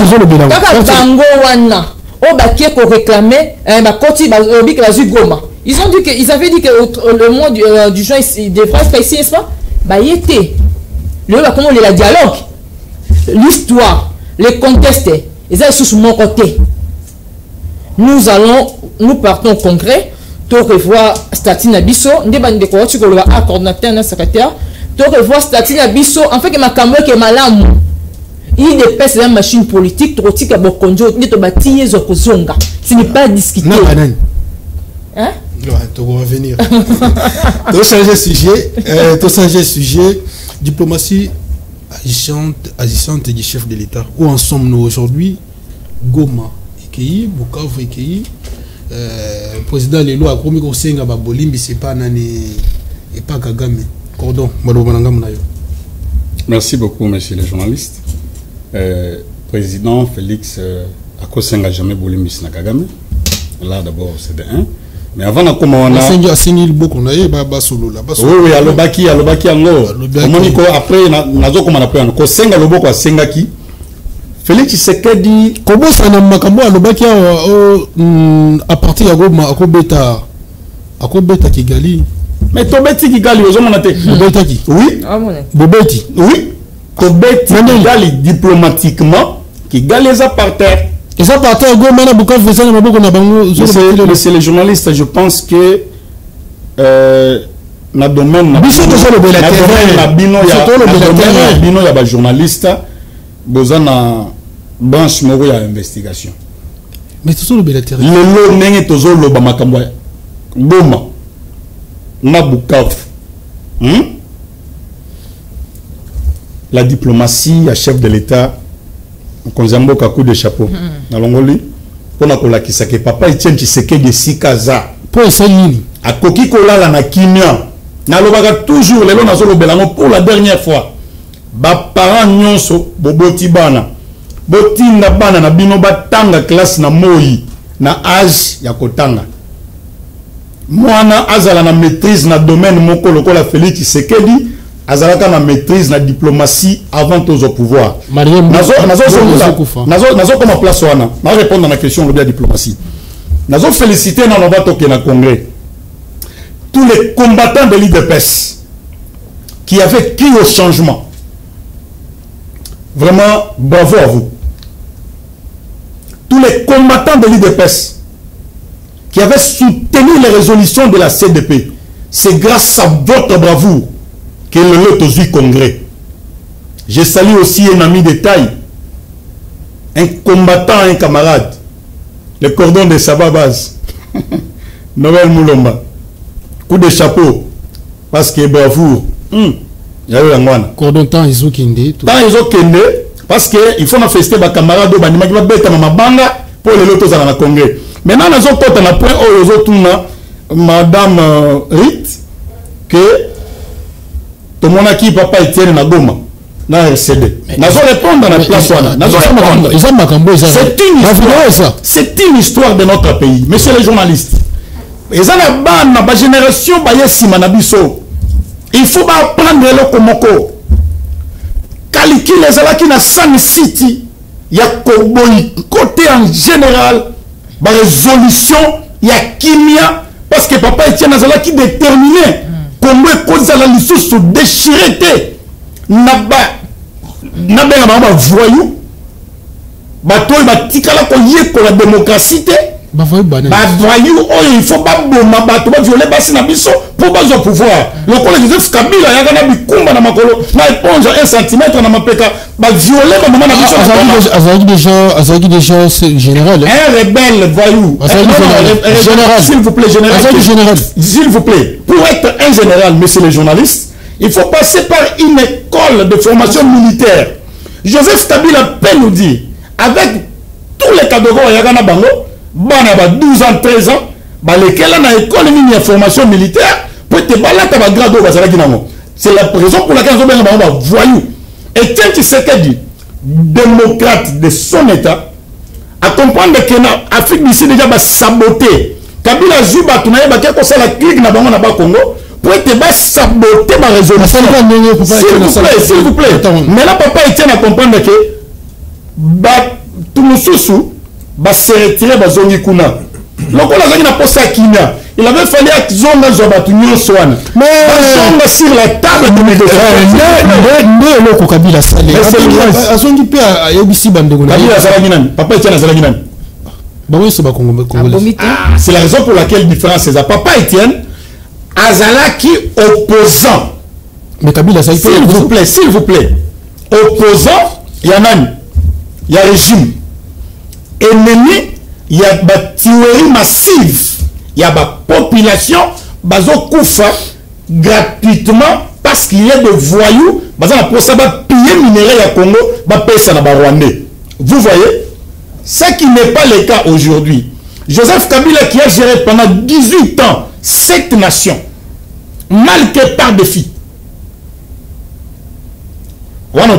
Ils ont dit qu'ils avaient dit que le mois du juin, il devrait être ici, n'est-ce pas? Il était. Comment le dialogue, l'histoire, les contestes, ils sont sur mon côté. Nous partons au congrès, tu revois Statut Nabiso, nous avons des coordinateur, un secrétaire, tu revois Statut Nabiso, en fait, ma caméra qui est malade. Il dépasse la machine politique, tu retires le conjoint, tu bâtis les opposants. Ce n'est pas discuté. Hein? Tu vas revenir. Tu changes sujet. Diplomatie agissante du chef de l'État. Où en sommes-nous aujourd'hui? Goma. Bukavu Ekei, président Lelo a promis qu'on s'enga babolimbi c'est pas nani et pas Kagame. Cordon, merci beaucoup, monsieur le journaliste. Président Félix Akosenga jamais bolimbi na Kagame. Là d'abord c'est de 1. Mais avant de commencer, on a signé beaucoup on a ba solo là. Oui, alobaki ango. Moniko après nazo comme on appelle ko senga loboko a senga ki. Félix Tshisekedi comment ça na makambo alobaki à partir ya Goma akobeta Kigali. Mais tobeti Kigali ozomona te. Bobeta ki? Oui. Bobeti. Oui. Tobeti Kigali diplomatiquement Kigali est par terre. Et ça par terre Goma na Bukavu ça na maboko na bango. Monsieur les journalistes, je pense que na domaine na bino ya ba journaliste bozana branche moko ya investigation. Mais tout ça le bilatéral. Lelo nenge tozo loba makambo Goma na Bukavu. La diplomatie à chef de l'État konzambo ka coup de chapeau. Na longoli pona kolakisa ke papa Etienne Tshisekedi sikaza. Po esalini akoki kolala na kimia. Na lobaka toujours lelo nazo lobelango pour la dernière fois. Ba parents nyonso boboti bana. Botinda bana na bino batanga classe na moi na âge ya kotanga. Mwana azala na maîtrise na domaine moko lokola Félix Tshisekedi azalaka na maîtrise na diplomatie avant au pouvoir. Nazo comme place wana. Na répondre à la question de la diplomatie. Nazo féliciter na novato ke na congrès. Tous les combattants de l'IDPS qui avaient crié au changement. Vraiment, bravo à vous. Tous les combattants de l'IDPS qui avaient soutenu les résolutions de la CDP, c'est grâce à votre bravoure que le lot au congrès. Je salue aussi un ami de taille, un combattant, un camarade, le cordon de Sababaz, Noël Moulomba. Coup de chapeau, parce que bravoure. Cordon temps ils ont kende. Tant ils ont kende, parce qu'il faut manifester les camarades qui vont bêter ma banga pour les lotos à la congrès. Maintenant, nous avons côté na point où ils ont tout madame Rit que tout le monde qui papa Etienne na Goma na RCD. Nous allons répondre dans la place c'est une histoire de notre pays, messieurs les journalistes. Ils ont la génération il faut apprendre le komoko. Calculer les ala qui na Sun City, il y a côté en général, la résolution, il y a kimia, parce que papa Etienne Azala qui déterminé comment cause la licence se déchirer. Naba voyou, bateau il va tikala pour la démocratie. Voyou, il faut pas violer pour pas au pouvoir. Le collège Joseph Kabila, il y a un makolo, na éponge 1 cm na mapeka, violer des gens général. Un rebelle voyou. Général. S'il vous plaît, général. S'il vous plaît, pour être un général, messieurs les journalistes, il faut passer par une école de formation militaire. Joseph Kabila peut nous dire, avec tous les cadres, il y a un bango, 12 ans, 13 ans, lesquels ont une école de formation militaire, pour te balader à grade. C'est la raison pour laquelle nous avons voyou. Et Etienne Tshisekedi, démocrate de son État, à comprendre que l'Afrique d'ici déjà va saboter. Kabila Zuba, tu n'as pas qu'à la clique dans le Congo, pour te saboter ma résolution. S'il vous plaît. Mais là, papa Etienne a comprendre que tout le sous va se retirer de Zongi Kuna. Donc, on a posé à Kenya. Il avait fallu que Zonga Zobatunyo Swan. Mais Zonga sur la table de négociation. C'est la raison pour laquelle différence c'est ça. Papa Etienne Azala qui opposant. Mais Kabila, ça s'il vous plaît. Opposant, il y a un. Il y a régime. Ennemi, il y a des tueries massives. Il y a des populations qui gratuitement parce qu'il y a des voyous. Pour ça, piller minerai à Congo, Rwandais. Vous voyez, ce qui n'est pas le cas aujourd'hui. Joseph Kabila qui a géré pendant 18 ans cette nation, mal que par défi. On a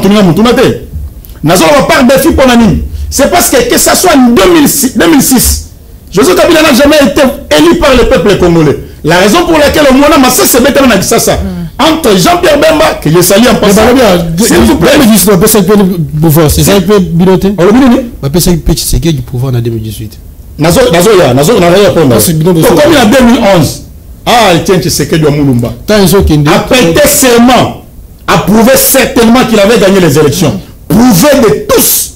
par défi pour l'année. C'est parce que ce soit en 2006, Joseph Kabila n'a jamais été élu par le peuple congolais. La raison pour laquelle au Mona Massa se met dans ça. Entre Jean-Pierre Bemba, que je salue en passant. S'il vous plaît. C'est ça qui peut biloter. C'est ça qui du pouvoir en 2018. Nazo, comme en 2011, Etienne Tshisekedi wa Mulumba a prêté serment, a prouvé certainement qu'il avait gagné les élections. Prouvé de tous.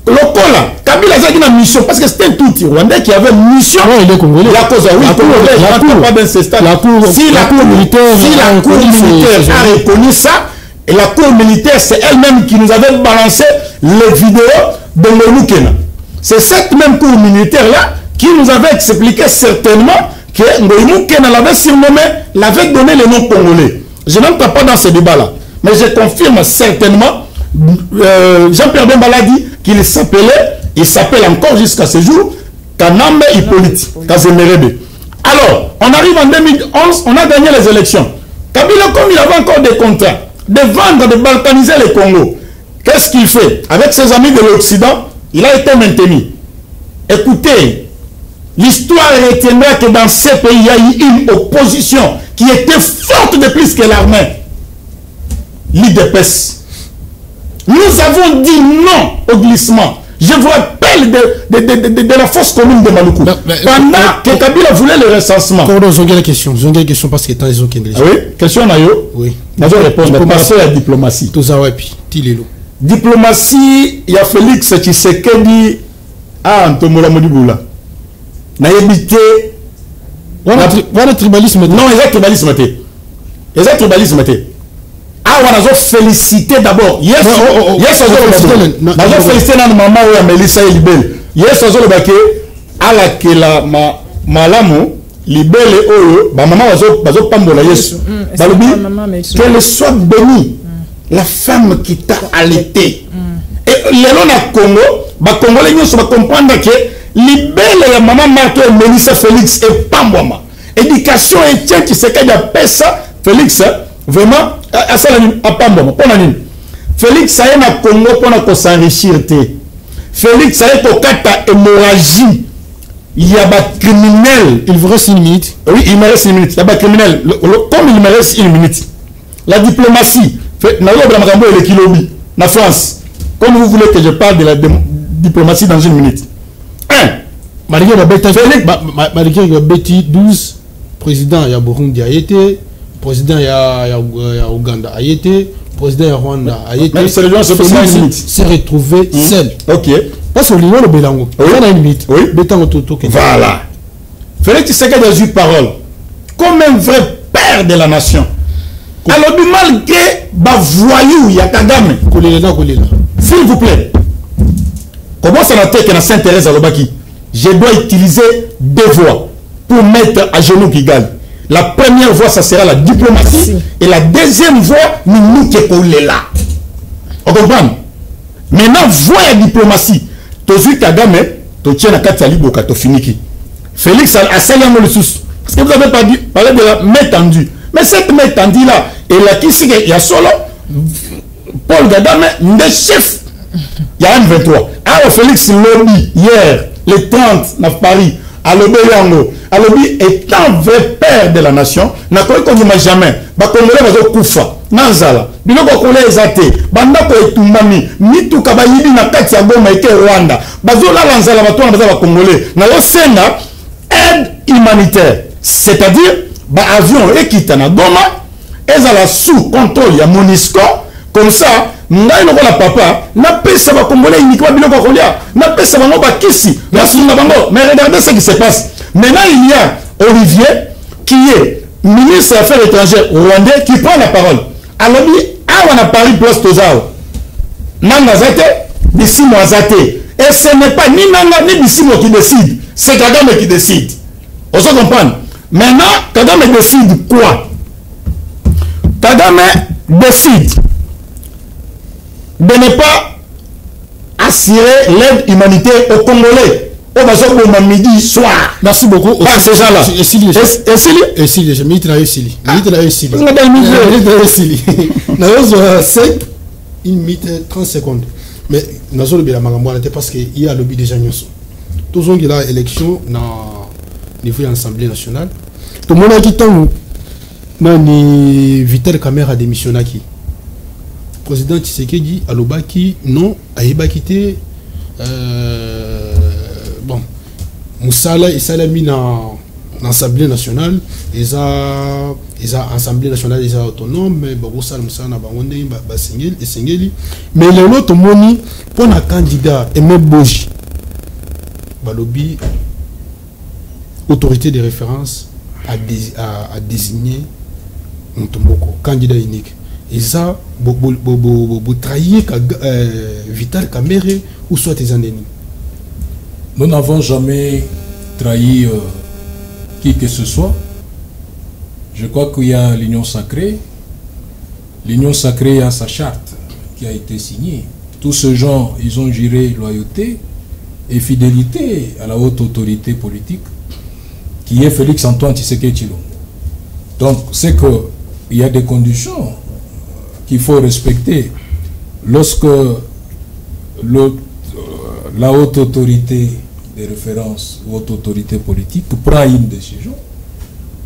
Lokola, Kabila a une mission, parce que c'était tout Rwandais qui avait une mission. Il est congolais. La cause, oui, si la cour militaire a reconnu ça, Et la cour militaire, c'est elle-même qui nous avait balancé les vidéos de Ngoïmou Kena. C'est cette même cour militaire-là qui nous avait expliqué certainement que Ngoïmou Kena l'avait surnommé, l'avait donné le nom congolais. Je n'entre pas dans ce débat-là. Mais je confirme certainement, Jean-Pierre Bembala dit qu'il s'appelait, il s'appelle encore jusqu'à ce jour, Kanambe Hippolyte, Kazemerebe. Alors, on arrive en 2011, on a gagné les élections. Kabila, comme il avait encore des contrats, de vendre, de balkaniser le Congo, qu'est-ce qu'il fait? Avec ses amis de l'Occident, il a été maintenu. Écoutez, l'histoire retiendra que dans ces pays, il y a eu une opposition qui était forte de plus que l'armée. L'IDPS. Nous avons dit non au glissement. Je vous rappelle de la force commune de Maluku. Pendant que Kabila voulait le recensement. J'ai une question parce que tant ils ont ah oui, question Nayo. Oui. Nayo répondre. Passer à la diplomatie. Tout ça, ouais, puis, Tilelo. Diplomatie, il y a Félix Tshisekedi à Antomola Modibula. Na évité. Voilà tribalisme. Non, il y a tribalisme. Il y a tribalisme. Ah, on a félicité d'abord. Yes, on a félicité notre maman ou Melissa Libel. Yes, on a dit à la que la malamu Libel et Oyo, ma maman va pambola yes. Qu'elle soit bénie, la femme qui t'a allaité. Et les gens à Congo, les Congolais vont comprendre que Libel et la maman Marco et Melissa Félix et Pambouama. Éducation et tiens qui sait qu'il y a ça, Félix, vraiment. Félix ça y est Congo pour s'enrichir. Félix ça y est pour kata hémorragie. Il y a des criminels. Il vous reste une minute. Oui, il me reste une minute. Il y a des criminels. Comme il me reste une minute. La diplomatie. La France. Comme vous voulez que je parle de la diplomatie dans une minute. 1. Malgré le Betty 12, président il y a Burundi a été. Président ya Ouganda a été, président ya Rwanda a été. C'est retrouvé seul. Ok. Parce que le Bélango. On a une minute. Oui. Voilà. Félix Tshisekedi a eu parole comme un vrai père de la nation. Alors du malgré voyou ya Kagame. S'il vous plaît. Comment ça n'a été que s'intéresse à l'Obaki? Je dois utiliser 2 voix pour mettre à genoux Kigali. La première voie, ça sera la diplomatie. Et la deuxième voie, nous qui est là. On comprend? Maintenant, voie la diplomatie. Tozu Kagame, tu tiens la carte à Liboka, tu finis. Félix a salué le sous. Parce que vous avez parlé de la main tendue. Mais cette main tendue là, et là, qui c'est qu'il y a solo Paul Kagame, le chef. Il y a un 23. Alors, Félix lobby hier, le 30, à Paris. Alobi Yango, Alobi est un vrai père de la nation, n'a pas connu jamais. Bakongola bazo kufa, nanzala. Biloko kole ezate, bandako etumbami, mitu kabayidi na kati ya Goma eke Rwanda. Bazo la lanzala batona baza bakongolais. Na yo sena aide humanitaire, c'est-à-dire ba avion ekita na Goma, ezala sous contrôle ya MONUSCO, comme ça. Ngai loko la papa na pesa ba congolais uniquement biloko kolia na pesa bango ba kisi na sunga bango. Mais regardez ce qui se passe maintenant. Il y a Olivier qui est ministre des Affaires étrangères rwandais qui prend la parole. Alors on a Paris place Tozao nanga zate Bissimo azate, et ce n'est pas ni nanga ni Bissimo qui décide, c'est Kagame qui décide. On se comprend. Maintenant Kagame décide quoi? Kagame décide de ne pas assurer l'aide humanitaire aux Congolais. Au besoin de midi soir. Merci beaucoup. Ah, ces gens-là. Et Sili, je m'y trahi Sili. Une minute 30 secondes. Mais nous avons bien la parce qu'il y a le lobby des gens. Tous ceux qui ont l'élection dans niveau de l'Assemblée nationale. Tout le monde a dit que Vital Kamera démissionné qui. Président Tshisekedi alobaki non ayeba quitté bon Moussala et Salami dans l'Assemblée nationale ils a Assemblée nationale ils autonome mais bon Moussala na bangonde ba singeli mais les autres moni pour un candidat Aimé Boji balobi autorité de référence à désigner Ntomboko candidat unique. Et ça, vous trahir Vital Kamerhe ou soit tes ennemis. Nous n'avons jamais trahi qui que ce soit. Je crois qu'il y a l'Union sacrée. L'Union sacrée a sa charte qui a été signée. Tous ces gens, ils ont juré loyauté et fidélité à la haute autorité politique qui est Félix Antoine Tshisekedi Tshilombo. Donc, c'est qu'il y a des conditions qu'il faut respecter lorsque la haute autorité de référence, haute autorité politique prend une décision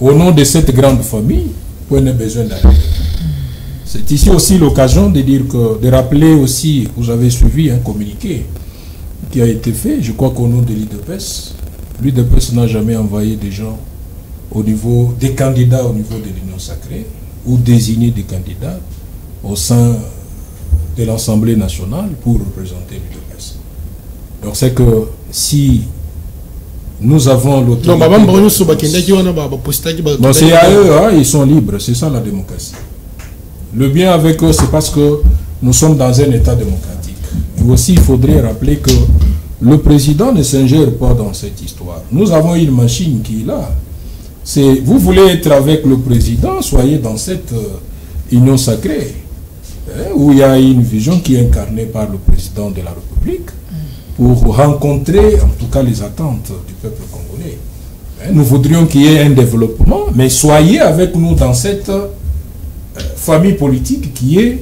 au nom de cette grande famille, vous n'avez besoin d'aller. C'est ici aussi l'occasion de dire que, de rappeler aussi, vous avez suivi un communiqué qui a été fait, je crois qu'au nom de l'UDPS. L'UDPS n'a jamais envoyé des gens au niveau des candidats au niveau de l'Union sacrée ou désigné des candidats au sein de l'Assemblée nationale pour représenter l'UDPS. Donc c'est que si nous avons l'autorité... Non, c'est à eux, hein, ils sont libres, c'est ça la démocratie. Le bien avec eux, c'est parce que nous sommes dans un état démocratique. Et aussi, il faudrait rappeler que le président ne s'ingère pas dans cette histoire. Nous avons une machine qui est là. Vous voulez être avec le président, soyez dans cette union sacrée, où il y a une vision qui est incarnée par le président de la République pour rencontrer en tout cas les attentes du peuple congolais. Nous voudrions qu'il y ait un développement, mais soyez avec nous dans cette famille politique qui est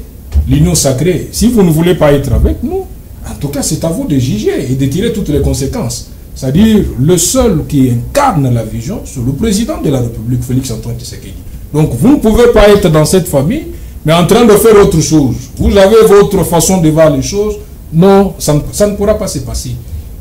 l'union sacrée. Si vous ne voulez pas être avec nous, en tout cas c'est à vous de juger et de tirer toutes les conséquences. C'est-à-dire le seul qui incarne la vision, c'est le président de la République, Félix Antoine Tshisekedi. Donc vous ne pouvez pas être dans cette famille, mais en train de faire autre chose. Vous avez votre façon de voir les choses. Non, ça ne pourra pas se passer.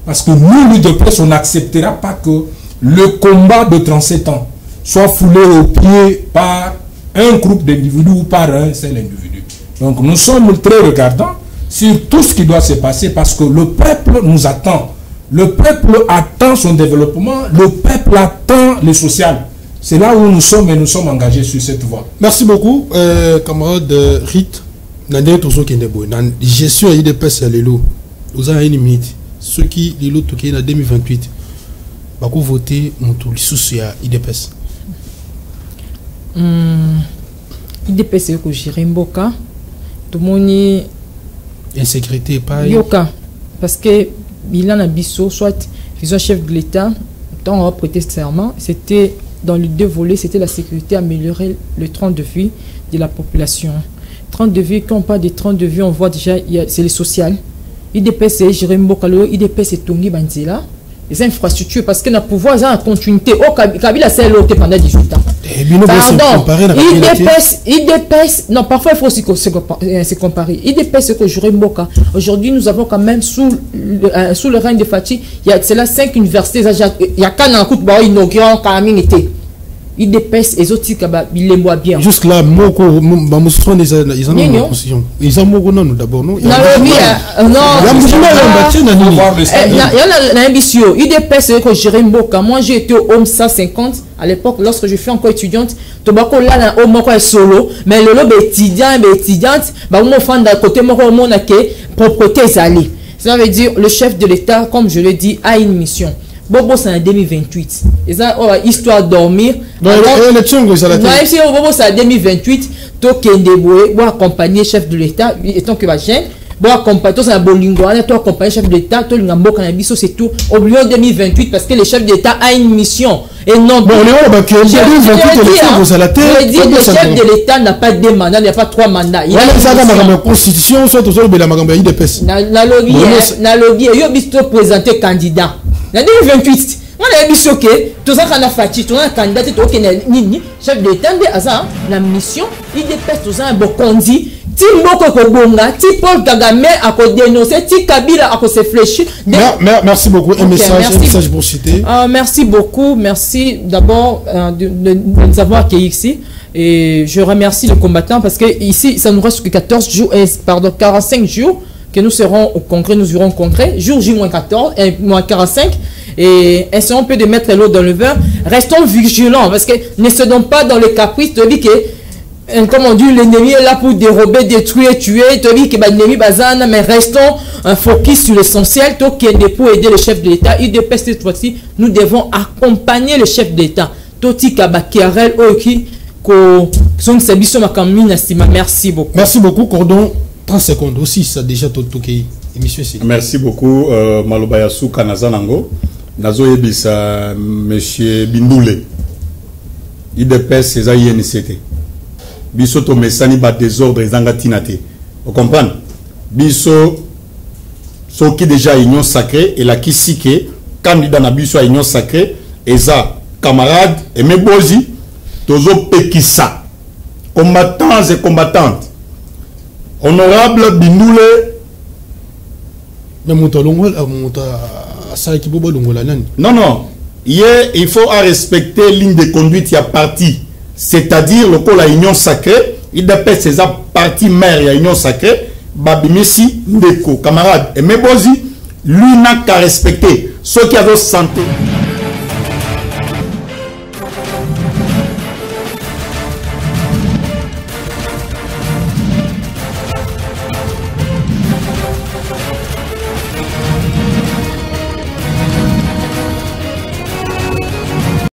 Parce que nous, l'UDPS, on n'acceptera pas que le combat de 37 ans soit foulé au pied par un groupe d'individus ou par un seul individu. Donc nous sommes très regardants sur tout ce qui doit se passer parce que le peuple nous attend. Le peuple attend son développement, le peuple attend le social. C'est là où nous sommes et nous sommes engagés sur cette voie. Merci beaucoup, camarade Rit. Nandé Tozo Kendebo, dans gestion IDPS à l'élo, vous avez une minute. Ceux qui l'élo toqué en 2028, vous votez mon tour sous IDPS. IDPS c'est que j'irai Mboka, tout le monde insécurité pas. Yoka, parce que il en a biso, soit vision chef de l'État, tant on a prêté serment, c'était dans les deux volets, c'était la sécurité, améliorer le train de vie de la population. 30 de vie, quand on parle de 30 de vie, on voit déjà, c'est le social. IDPS, c'est Jérém Bokalo, IDPS, c'est Tongi Banzela. Les infrastructures, parce que nous pouvoir avoir une continuité. Oh, Kabila, c'est l'autre pendant 18 ans. Pardon, IDPS, non, parfois il faut aussi se comparer. IDPS, c'est que Jérém Boka. Aujourd'hui, nous avons quand même, sous le règne de Fatih, il y a 5 universités. Il y a qu'un coup de inaugurant quand même été. Il dépasse les autres qui les voient bien. Jusque là, ils ont d'abord, non? Il que Jérém Boka. Moi, j'ai été au Homme 150 à l'époque, lorsque je suis encore étudiante. Tobacco là, au Moko est solo, mais le lobe étudiante, mon fan d'un côté, mon propreté allée. Ça veut dire le chef de l'État, comme je l'ai dit, a une mission. Bobo c'est en 2028. Et ça, histoire de dormir. Non, c'est en 2028. Tokendeboé, pour accompagner le chef de l'État, étant que va chaîne, pour accompagner, tout ça, Bolingo, pour accompagner le chef de l'État, tout le Nambo Cannabis, c'est tout. Au milieu de 2028, parce que le chef de l'État a une mission. Et non, bon, le chef de l'État n'a pas 2 mandats, il n'y a pas 3 mandats. Il y a une constitution, soit aux autres, mais la Magamba IDPS. Na lobby, il y a un présenté candidat. En 2028, on a dit que tout ça qu'on a fait, tout un candidat, tout un chef de l'État, la mission, il dépasse tout ça un bon condi. Si Mboko Kobonga, si Paul Kagame a dénoncé, si Kabila a se fléchi. Merci beaucoup. Un message pour citer. Merci beaucoup. Merci d'abord de nous avoir accueillis ici. Et je remercie les combattants parce que ici, ça nous reste que 45 jours. Que nous serons au congrès, nous irons au congrès, jour J-14 et -45, et essayons un peu de mettre l'eau dans le vin. Restons vigilants, parce que ne cédons pas dans le caprice de dire que comme on dit, l'ennemi est là pour dérober, détruire, tuer. Tu que l'ennemi bazana, mais restons un focus sur l'essentiel. Pour aider le chef de l'État, IDP cette fois-ci, nous devons accompagner le chef de l'État. Merci beaucoup. Merci beaucoup, Cordon. 30 secondes aussi, ça déjà tout émission. Merci beaucoup, Malobayasu Kanazanango. Nazo Yebisa, Monsieur Bindoule. IDP, c'est ça, INCT. Biso to mesani ba désordre zangatinate. Vous comprenez? Biso so qui déjà union sacrée et la qui sike candidat na biso à union sacrée et ça camarades et mebozi tozo pekisa combattants et combattantes. Honorable Bindoule mais non, il faut respecter ligne de conduite, il y a parti. C'est-à-dire, le la union sacrée, il dépêche ses partis mère, il y a union sacrée, Babimessi, Ndeko, camarade, et Mebozi, lui n'a qu'à respecter ceux qui avaient santé.